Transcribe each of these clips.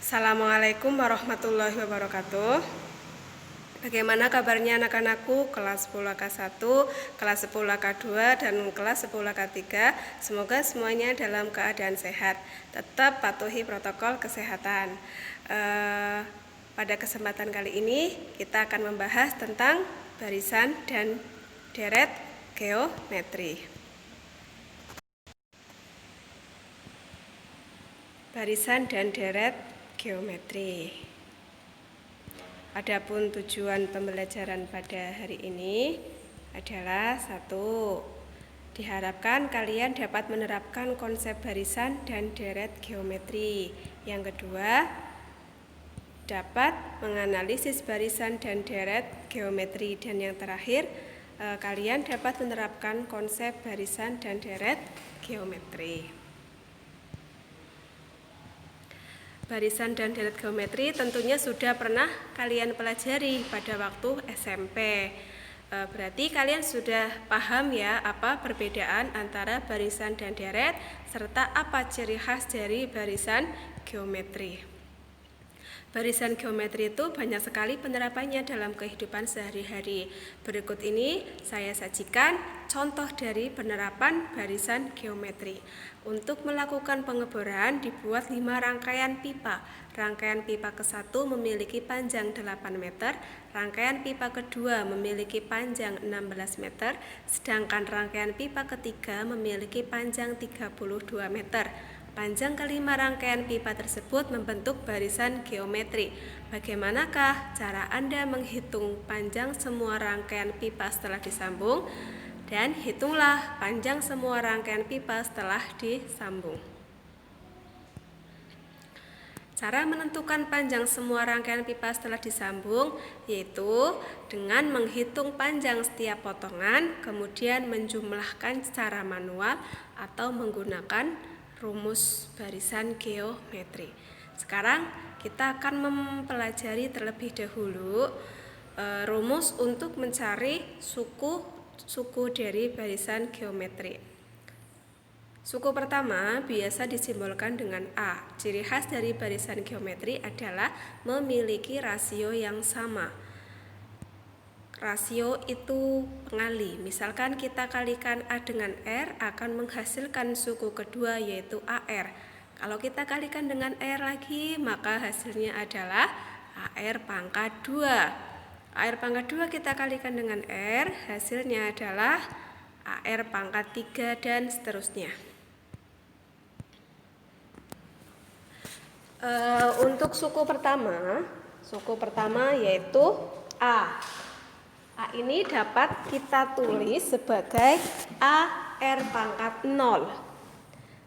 Assalamualaikum warahmatullahi wabarakatuh. Bagaimana kabarnya anak-anakku kelas 10 AK1, kelas 10 AK2, dan kelas 10 AK3? Semoga semuanya dalam keadaan sehat. Tetap patuhi protokol kesehatan. Pada kesempatan kali ini kita akan membahas tentang barisan dan deret geometri. Barisan dan deret geometri. Adapun tujuan pembelajaran pada hari ini adalah 1. Diharapkan kalian dapat menerapkan konsep barisan dan deret geometri. Yang kedua, dapat menganalisis barisan dan deret geometri. Dan yang terakhir, kalian dapat menerapkan konsep barisan dan deret geometri. Barisan dan deret geometri tentunya sudah pernah kalian pelajari pada waktu SMP. Berarti kalian sudah paham ya apa perbedaan antara barisan dan deret serta apa ciri khas dari barisan geometri. Barisan geometri itu banyak sekali penerapannya dalam kehidupan sehari-hari. Berikut ini saya sajikan contoh dari penerapan barisan geometri. Untuk melakukan pengeboran dibuat 5 rangkaian pipa. Rangkaian pipa ke-1 memiliki panjang 8 meter, rangkaian pipa kedua memiliki panjang 16 meter, sedangkan rangkaian pipa ketiga memiliki panjang 32 meter. Panjang kelima rangkaian pipa tersebut membentuk barisan geometri. Bagaimanakah cara Anda menghitung panjang semua rangkaian pipa setelah disambung? Dan hitunglah panjang semua rangkaian pipa setelah disambung. Cara menentukan panjang semua rangkaian pipa setelah disambung yaitu dengan menghitung panjang setiap potongan, kemudian menjumlahkan secara manual atau menggunakan rumus barisan geometri. Sekarang kita akan mempelajari terlebih dahulu rumus untuk mencari suku dari barisan geometri. Suku pertama biasa disimbolkan dengan A. Ciri khas dari barisan geometri adalah memiliki rasio yang sama. Rasio itu pengali. Misalkan kita kalikan A dengan R akan menghasilkan suku kedua yaitu AR. Kalau kita kalikan dengan R lagi maka hasilnya adalah AR pangkat 2. AR pangkat 2 kita kalikan dengan R, hasilnya adalah AR pangkat 3 dan seterusnya. Untuk suku pertama yaitu A. A ini dapat kita tulis sebagai AR pangkat 0.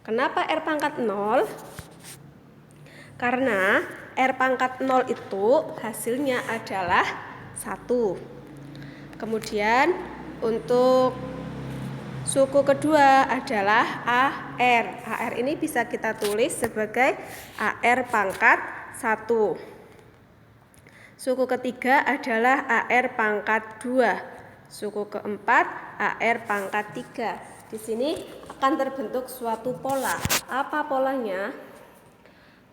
Kenapa R pangkat 0? Karena R pangkat 0 itu hasilnya adalah 1. Kemudian untuk suku kedua adalah AR. AR ini bisa kita tulis sebagai AR pangkat 1. Suku ketiga adalah AR pangkat 2. Suku keempat AR pangkat 3. Di sini akan terbentuk suatu pola. Apa polanya?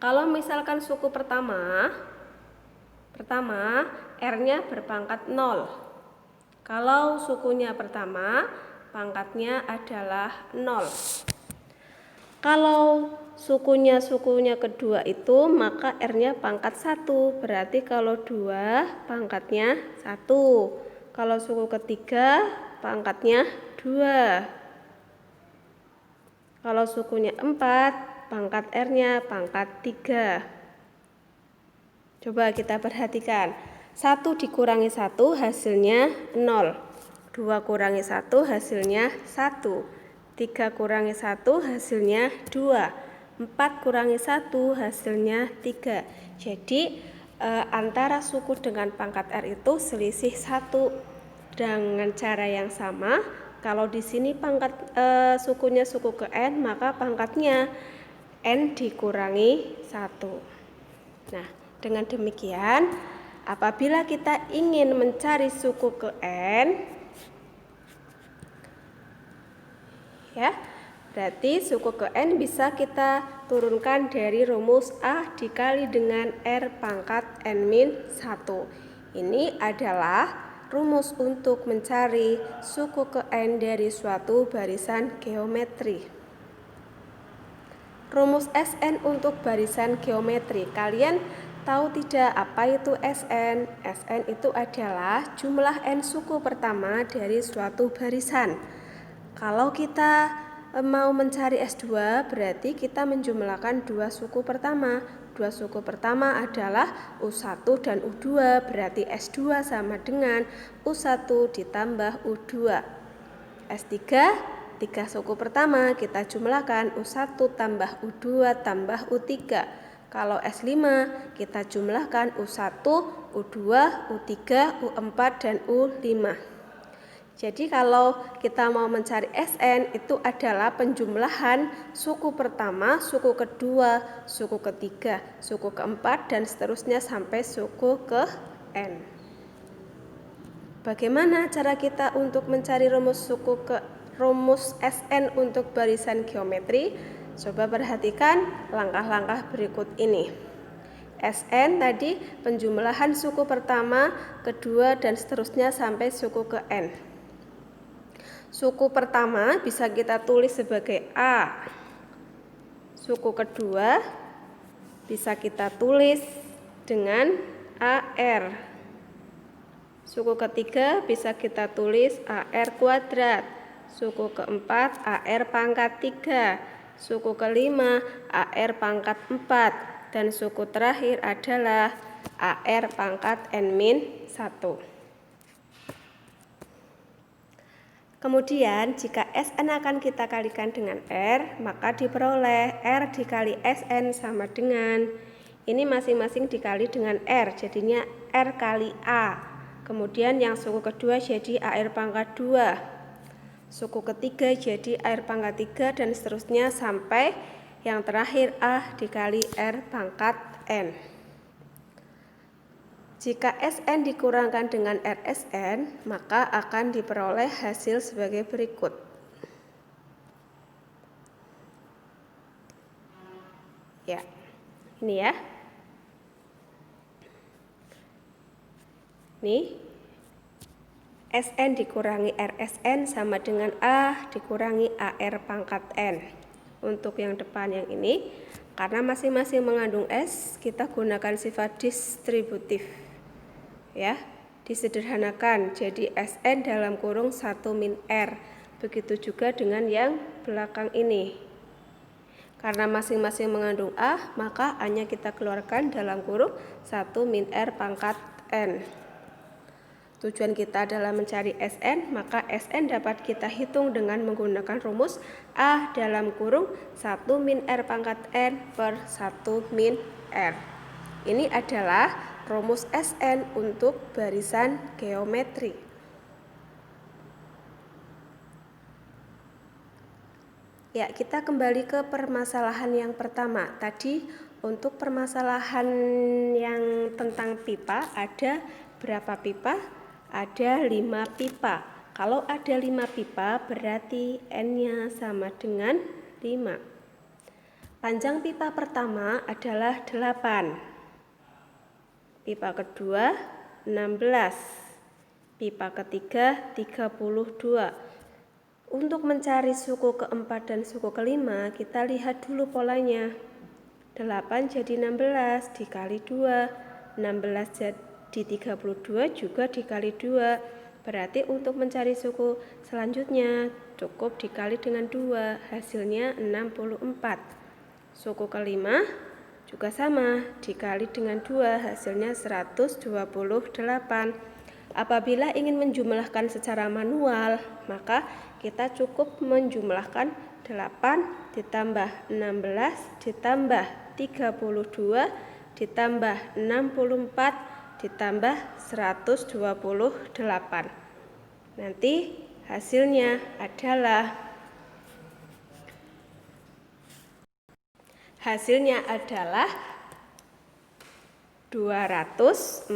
Kalau misalkan suku pertama R-nya berpangkat 0. Kalau sukunya pertama, pangkatnya adalah 0. Kalau sukunya kedua itu maka R-nya pangkat 1. Berarti kalau 2 pangkatnya 1. Kalau suku ketiga pangkatnya 2. Kalau sukunya 4 pangkat R-nya pangkat 3. Coba kita perhatikan. 1 dikurangi 1 hasilnya 0. 2 kurangi 1 hasilnya 1. 3 kurangi 1 hasilnya 2. 4 kurangi 1 hasilnya 3. Jadi antara suku dengan pangkat R itu selisih 1. Dengan cara yang sama, kalau di sini sukunya suku ke N, maka pangkatnya N dikurangi 1. Nah, dengan demikian apabila kita ingin mencari suku ke N, ya, Berarti suku ke N bisa kita turunkan dari rumus A dikali dengan R pangkat N-1. Ini adalah rumus untuk mencari suku ke N dari suatu barisan geometri. Rumus Sn untuk barisan geometri. Kalian tahu tidak apa itu Sn? Sn itu adalah jumlah N suku pertama dari suatu barisan. Kalau kita mau mencari S2 berarti kita menjumlahkan dua suku pertama. Dua suku pertama adalah U1 dan U2, berarti S2 sama dengan U1 ditambah U2. S3, tiga suku pertama kita jumlahkan U1 tambah U2 tambah U3. Kalau S5 kita jumlahkan U1, U2, U3, U4 dan U5. Jadi kalau kita mau mencari Sn itu adalah penjumlahan suku pertama, suku kedua, suku ketiga, suku keempat dan seterusnya sampai suku ke N. Bagaimana cara kita untuk mencari rumus Sn untuk barisan geometri? Coba perhatikan langkah-langkah berikut ini. Sn tadi penjumlahan suku pertama, kedua dan seterusnya sampai suku ke N. Suku pertama bisa kita tulis sebagai A. Suku kedua bisa kita tulis dengan AR. Suku ketiga bisa kita tulis AR kuadrat. Suku keempat AR pangkat 3. Suku kelima AR pangkat 4. Dan suku terakhir adalah AR pangkat N-1. Kemudian jika Sn akan kita kalikan dengan R, maka diperoleh R dikali Sn sama dengan, ini masing-masing dikali dengan R, jadinya R kali A. Kemudian yang suku kedua jadi AR pangkat 2. Suku ketiga jadi AR pangkat 3 dan seterusnya sampai yang terakhir A dikali R pangkat N. Jika Sn dikurangkan dengan Rsn, maka akan diperoleh hasil sebagai berikut. Ya, ini ya. Ini Sn dikurangi Rsn sama dengan A dikurangi AR pangkat N. Untuk yang depan yang ini, karena masing-masing mengandung S, kita gunakan sifat distributif. Ya, disederhanakan jadi Sn dalam kurung 1 min R. Begitu juga dengan yang belakang ini. Karena masing-masing mengandung A, maka A-nya kita keluarkan dalam kurung 1 min R pangkat N. Tujuan kita adalah mencari Sn, maka Sn dapat kita hitung dengan menggunakan rumus A dalam kurung 1 min R pangkat N per 1 min R. Ini adalah rumus Sn untuk barisan geometri. Ya, kita kembali ke permasalahan yang pertama. Tadi untuk permasalahan yang tentang pipa, ada berapa pipa? Ada 5 pipa. Kalau ada 5 pipa berarti N-nya sama dengan 5. Panjang pipa pertama adalah 8. Pipa kedua 16, pipa ketiga 32. Untuk mencari suku keempat dan suku kelima, kita lihat dulu polanya. 8 jadi 16 dikali 2, 16 jadi 32 juga dikali 2. Berarti untuk mencari suku selanjutnya cukup dikali dengan 2, hasilnya 64. Suku kelima juga sama, dikali dengan 2 hasilnya 128. Apabila ingin menjumlahkan secara manual, maka kita cukup menjumlahkan 8 ditambah 16 ditambah 32 ditambah 64 ditambah 128. Nanti hasilnya adalah Hasilnya adalah 248.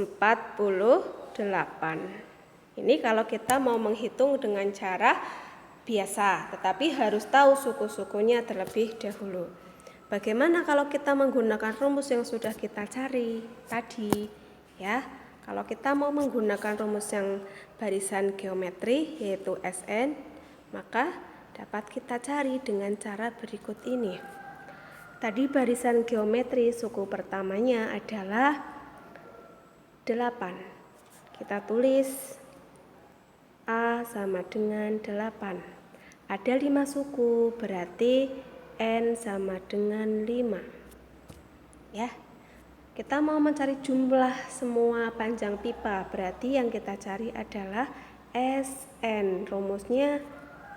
Ini kalau kita mau menghitung dengan cara biasa, tetapi harus tahu suku-sukunya terlebih dahulu. Bagaimana kalau kita menggunakan rumus yang sudah kita cari tadi? Ya, kalau kita mau menggunakan rumus yang barisan geometri yaitu Sn, maka dapat kita cari dengan cara berikut ini. Tadi barisan geometri suku pertamanya adalah 8. Kita tulis A sama dengan 8. Ada 5 suku, berarti N sama dengan 5. Ya. Kita mau mencari jumlah semua panjang pipa, berarti yang kita cari adalah Sn. Rumusnya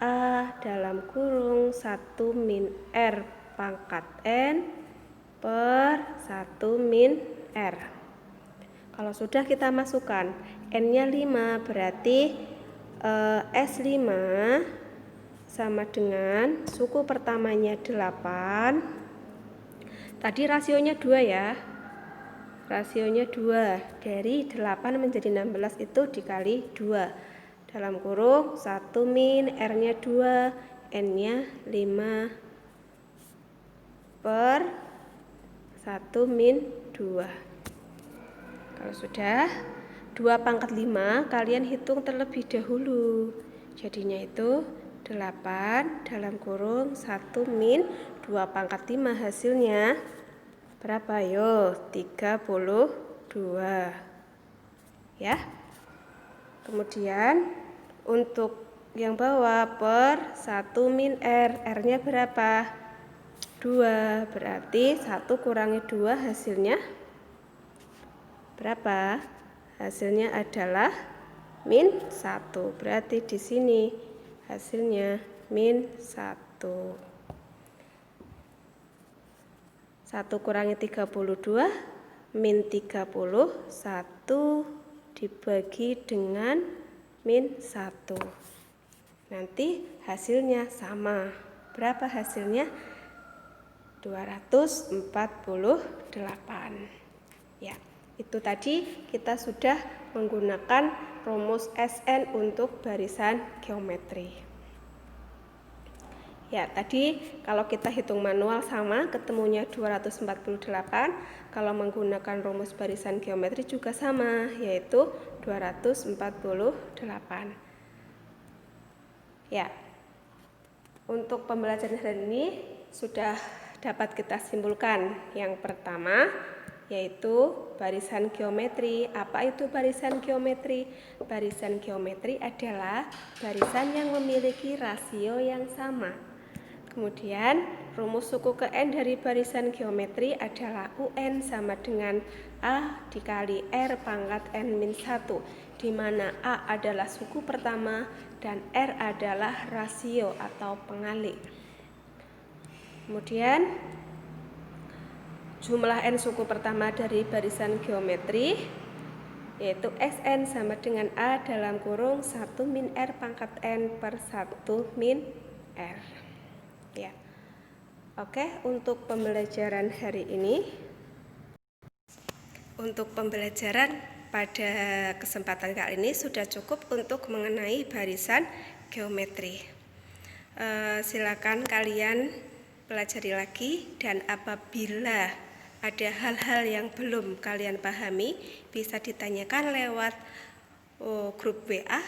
A dalam kurung 1 min R pangkat N per 1 min R. Kalau sudah kita masukkan N-nya 5, berarti S5 sama dengan suku pertamanya 8. Tadi rasionya 2 ya. Rasionya 2. Dari 8 menjadi 16 itu dikali 2. Dalam kurung 1 min R-nya 2, N-nya 5 per 1 min 2. Kalau sudah 2 pangkat 5, kalian hitung terlebih dahulu. Jadinya itu 8 dalam kurung 1 min 2 pangkat 5 hasilnya berapa? Yo, 32. Ya. Kemudian untuk yang bawah per 1 min R, R-nya berapa? 2. Berarti 1 kurangi 2 hasilnya berapa? Hasilnya adalah min 1. Berarti di sini hasilnya min 1. 1 kurangi 32, min 30, 1 dibagi dengan min 1. Nanti hasilnya sama. Berapa hasilnya? 248. Ya, itu tadi kita sudah menggunakan rumus Sn untuk barisan geometri. Ya, tadi kalau kita hitung manual sama, ketemunya 248. Kalau menggunakan rumus barisan geometri juga sama, yaitu 248. Ya, untuk pembelajaran hari ini sudah dapat kita simpulkan. Yang pertama, yaitu barisan geometri. Apa itu barisan geometri? Barisan geometri adalah barisan yang memiliki rasio yang sama. Kemudian rumus suku ke N dari barisan geometri adalah UN sama dengan A dikali R pangkat N-1, di mana A adalah suku pertama dan R adalah rasio atau pengali. Kemudian jumlah N suku pertama dari barisan geometri yaitu Sn sama dengan A dalam kurung 1 min R pangkat N per 1 min R. Ya. Oke, untuk pembelajaran hari ini, untuk pembelajaran pada kesempatan kali ini sudah cukup untuk mengenai barisan geometri. Silakan kalian pelajari lagi, dan apabila ada hal-hal yang belum kalian pahami bisa ditanyakan lewat grup WA,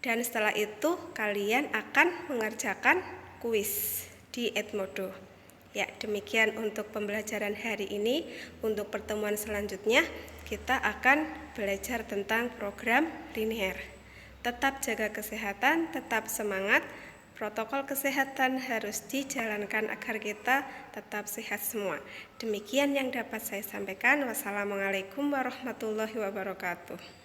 dan setelah itu kalian akan mengerjakan kuis di Edmodo. Ya, demikian untuk pembelajaran hari ini. Untuk pertemuan selanjutnya kita akan belajar tentang program linear. Tetap jaga kesehatan, tetap semangat. Protokol kesehatan harus dijalankan agar kita tetap sehat semua. Demikian yang dapat saya sampaikan. Wassalamualaikum warahmatullahi wabarakatuh.